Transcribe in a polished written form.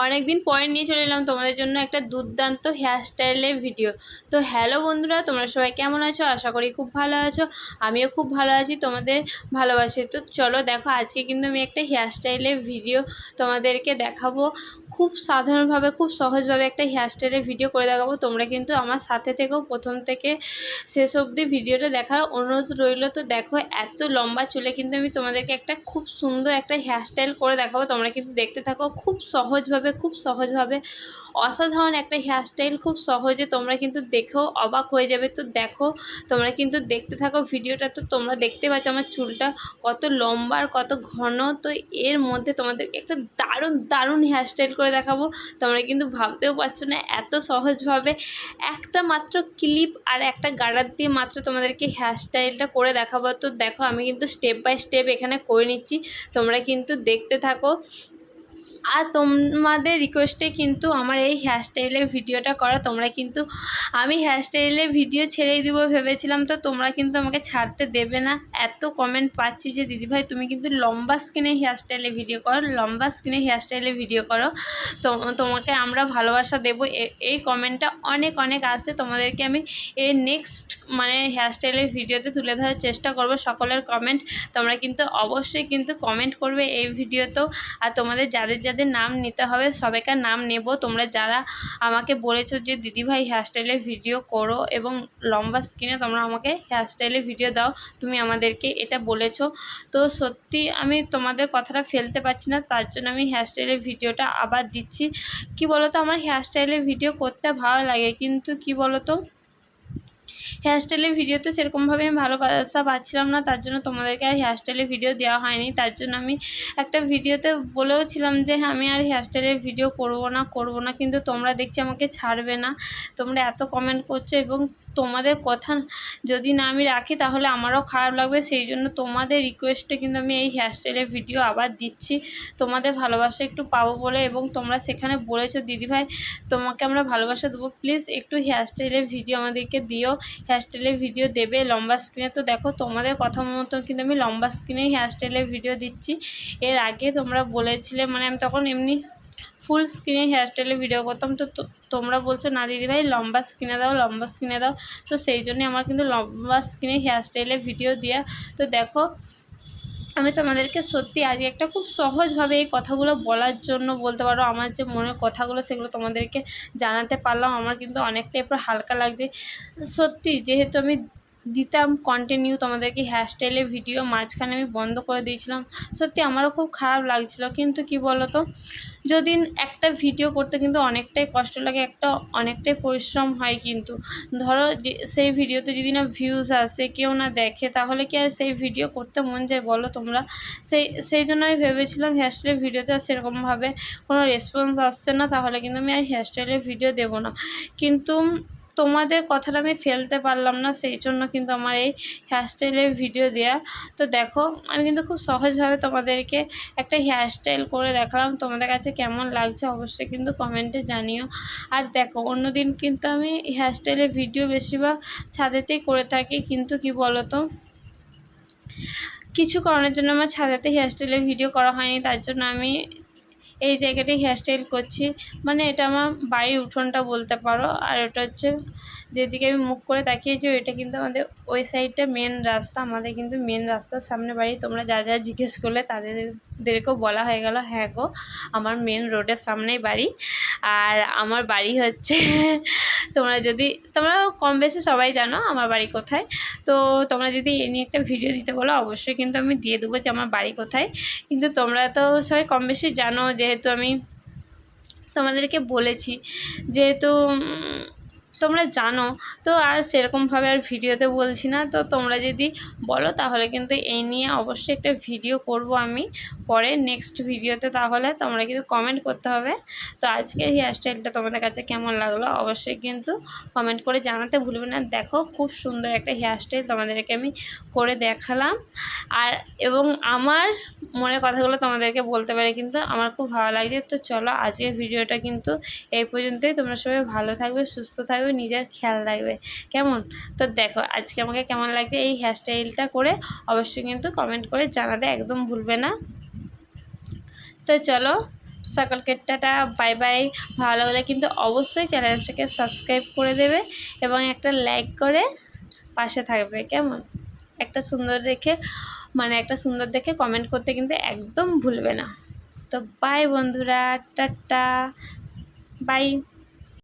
অনেক দিন পরে নিয়ে চলে এলাম তোমাদের জন্য একটা দুর্দান্ত হেয়ারস্টাইলের ভিডিও। তো হ্যালো বন্ধুরা, তোমরা সবাই কেমন আছো? আশা করি খুব ভালো আছো। আমিও খুব ভালো আছি, তোমাদের ভালোবাসি। তো চলো দেখো, আজকে কিন্তু আমি একটা হেয়ারস্টাইলের ভিডিও তোমাদেরকে দেখাবো। খুব সাধারণভাবে, খুব সহজভাবে একটা হেয়ারস্টাইলের ভিডিও করে দেখাবো। তোমরা কিন্তু আমার সাথে থেকেও প্রথম থেকে শেষ অবধি ভিডিওটা দেখার অনুরোধ রইল। তো দেখো, এত লম্বা চুলে কিন্তু আমি তোমাদেরকে একটা খুব সুন্দর একটা হেয়ারস্টাইল করে দেখাবো। তোমরা কিন্তু দেখতে থাকো। খুব সহজভাবে অসাধারণ একটা হেয়ারস্টাইল, খুব সহজে তোমরা কিন্তু দেখেও অবাক হয়ে যাবে। তো দেখো, তোমরা কিন্তু দেখতে থাকো ভিডিওটা। তো তোমরা দেখতে পাচ্ছ আমার চুলটা কত লম্বা আর কত ঘন। তো এর মধ্যে তোমাদেরকে একটা দারুণ হেয়ারস্টাইল করে দেখাবো। তোমরা কিন্তু ভাবতেও পারছো না, এত সহজভাবে একটা মাত্র ক্লিপ আর একটা গার্ডার দিয়ে মাত্র তোমাদেরকে হেয়ারস্টাইলটা করে দেখাবো। তো দেখো, আমি কিন্তু স্টেপ বাই স্টেপ এখানে করে নিচ্ছি, তোমরা কিন্তু দেখতে থাকো। আর তোমাদের রিকোয়েস্টে কিন্তু আমার এই হেয়ারস্টাইলের ভিডিওটা করা। তোমরা কিন্তু, আমি হেয়ারস্টাইলের ভিডিও ছেড়েই দিব ভেবেছিলাম, তো তোমরা কিন্তু আমাকে ছাড়তে দেবে না। এত কমেন্ট পাচ্ছি যে দিদিভাই তুমি কিন্তু লম্বা স্কিনে হেয়ারস্টাইলের ভিডিও করো, লম্বা স্কিনে হেয়ারস্টাইলের ভিডিও করো, তো তোমাকে আমরা ভালোবাসা দেবো। এই কমেন্টটা অনেক আসে। তোমাদেরকে আমি এই নেক্সট হেয়ারস্টাইলের ভিডিওতে তুলে ধরার চেষ্টা করব সকলের কমেন্ট। তোমরা কিন্তু অবশ্যই কিন্তু কমেন্ট করবে এই ভিডিওতেও। আর তোমাদের যাদের নাম নিতে হবে সবাইকার নাম নেব। তোমরা যারা আমাকে বলেছো যে দিদিভাই হেয়ারস্টাইলের ভিডিও করো এবং লম্বা স্কিনে তোমরা আমাকে হেয়ারস্টাইলের ভিডিও দাও, তুমি আমাদেরকে এটা বলেছো। তো সত্যি আমি তোমাদের কথাটা ফেলতে পারছি না, তার জন্য আমি হেয়ারস্টাইলের ভিডিওটা আবার দিচ্ছি। কি বলো তো, আমার হেয়ারস্টাইলের ভিডিও করতে ভালো লাগে, কিন্তু কি বলো তো, হেয়ারস্টাইলের ভিডিওতে সেরকমভাবে আমি ভালোবাসা পাচ্ছিলাম না, তার জন্য তোমাদেরকে আর হেয়ারস্টাইলের ভিডিও দেওয়া হয়নি। তার জন্য আমি একটা ভিডিওতে বলেও ছিলাম যে হ্যাঁ, আমি আর হেয়ারস্টাইলের ভিডিও করব না, কিন্তু তোমরা দেখছি আমাকে ছাড়বে না। তোমরা এত কমেন্ট করছো এবং তোমাদের কথা যদি না আমি রাখি তাহলে আমারও খারাপ লাগবে। সেই জন্য তোমাদের রিকোয়েস্টে কিন্তু আমি এই হেয়ারস্টাইলের ভিডিও আবার দিচ্ছি, তোমাদের ভালোবাসা একটু পাবো বলে। এবং তোমরা সেখানে বলেছো দিদিভাই তোমাকে আমরা ভালোবাসা দেবো, প্লিজ একটু হেয়ারস্টাইলের ভিডিও আমাদেরকে দিও, হেয়ারস্টাইলের ভিডিও দেবে লম্বা স্কিনে। তো দেখো, তোমাদের কথা মতো কিন্তু আমি লম্বা স্কিনেই হেয়ারস্টাইলের ভিডিও দিচ্ছি। এর আগে তোমরা বলেছিলে, আমি তখন এমনি ফুল স্কিনে হেয়ারস্টাইলের ভিডিও করতাম। তো তোমরা বলছো না দিদিভাই লম্বা স্কিনে দাও। তো সেই জন্যই আমার কিন্তু লম্বা স্কিনে হেয়ারস্টাইলের ভিডিও দেওয়া। তো দেখো, আমি তোমাদেরকে সত্যি আজকে একটা খুব সহজভাবে এই কথাগুলো বলার জন্য বলতে পারো, আমার যে মনের কথাগুলো সেগুলো তোমাদেরকে জানাতে পারলাম। আমার কিন্তু অনেকটাই এরপর হালকা লাগছে সত্যি, যেহেতু আমি দিতাম কন্টিনিউ তোমাদেরকে হেয়ারস্টাইলের ভিডিও, মাঝখানে আমি বন্ধ করে দিয়েছিলাম। সত্যি আমারও খুব খারাপ লাগছিল, কিন্তু কি বলো তো, যদি একটা ভিডিও করতে কিন্তু অনেকটাই কষ্ট লাগে, অনেকটাই পরিশ্রম হয়। কিন্তু ধরো যে সেই ভিডিওতে যদি না ভিউজ আসে, কেউ না দেখে, তাহলে কি আর সেই ভিডিও করতে মন যায় বলো তোমরা? সেই জন্য আমি ভেবেছিলাম হেয়ারস্টাইলের ভিডিওতে আর সেরকমভাবে কোনো রেসপন্স আসছে না, তাহলে কিন্তু আমি আর হেয়ারস্টাইলের ভিডিও দেবো না। কিন্তু তোমাদের কথাটা আমি ফেলতে পারলাম না, সেই জন্য কিন্তু আমার এই হেয়ারস্টাইলের ভিডিও দেয়া। তো দেখো, আমি কিন্তু খুব সহজভাবে তোমাদেরকে একটা হেয়ারস্টাইল করে দেখালাম। তোমাদের কাছে কেমন লাগছে অবশ্যই কিন্তু কমেন্টে জানিও। আর দেখো, অন্যদিন কিন্তু আমি হেয়ারস্টাইলের ভিডিও বেশিরভাগ ছাদেতেই করে থাকি, কিন্তু কি বলো তো, কিছু কারণের জন্য আমার ছাদেতে হেয়ারস্টাইলের ভিডিও করা হয়নি। তার জন্য আমি এই জায়গাটায় হেয়ারস্টাইল করছি। এটা আমার বাড়ির উঠোনটা বলতে পারো। আর ওটা হচ্ছে, যেদিকে আমি মুখ করে তাকিয়েছি ওইটা কিন্তু আমাদের ওই সাইডটা মেন রাস্তা, আমাদের কিন্তু মেন রাস্তার সামনে বাড়ি। তোমরা যা জিজ্ঞেস করলে তাদেরকেও বলা হয়ে গেল, হ্যাঁ গো, আমার মেন রোডের সামনেই বাড়ি। আর আমার বাড়ি হচ্ছে তোমরা কম বেশি সবাই জানো আমার বাড়ি কোথায়। তো তোমরা যদি এ নিয়ে একটা ভিডিও দিতে বলো অবশ্যই কিন্তু আমি দিয়ে দেবো যে আমার বাড়ি কোথায়। কিন্তু তোমরা তো সবাই কম বেশি জানো, যেহেতু আমি তোমাদেরকে বলেছি, যেহেতু তোমরা জানো। তো আর সেরকমভাবে আর ভিডিওতে বলছি না। তো তোমরা যদি বলো তাহলে কিন্তু এই নিয়ে অবশ্যই একটা ভিডিও করব আমি পরে নেক্সট ভিডিওতে। তাহলে তোমরা কিন্তু কমেন্ট করতে হবে। তো আজকের হেয়ারস্টাইলটা তোমাদের কাছে কেমন লাগলো অবশ্যই কিন্তু কমেন্ট করে জানাতে ভুলবে না। দেখো, খুব সুন্দর একটা হেয়ারস্টাইল তোমাদেরকে আমি করে দেখালাম। আর এবং আমার মনের কথাগুলো তোমাদেরকে বলতে পারি, কিন্তু আমার খুব ভালো লাগছে। তো চলো, আজকের ভিডিওটা কিন্তু এই পর্যন্তই। তোমরা সবাই ভালো থাকবে, সুস্থ থাকবে, নিজের খেয়াল রাখবে, কেমন? তো দেখো আজকে আমাকে কেমন লাগছে এই হেয়ারস্টাইলটা করে অবশ্যই কিন্তু কমেন্ট করে জানাতে একদম ভুলবে না। তো চলো, সকলকে টাটা, বাই বাই। ভালো লাগলে কিন্তু অবশ্যই চ্যানেলটাকে সাবস্ক্রাইব করে দেবে এবং একটা লাইক করে পাশে থাকবে, কেমন? একটা সুন্দর দেখে কমেন্ট করতে কিন্তু একদম ভুলবে না। তো বাই বন্ধুরা, টাটা, বাই।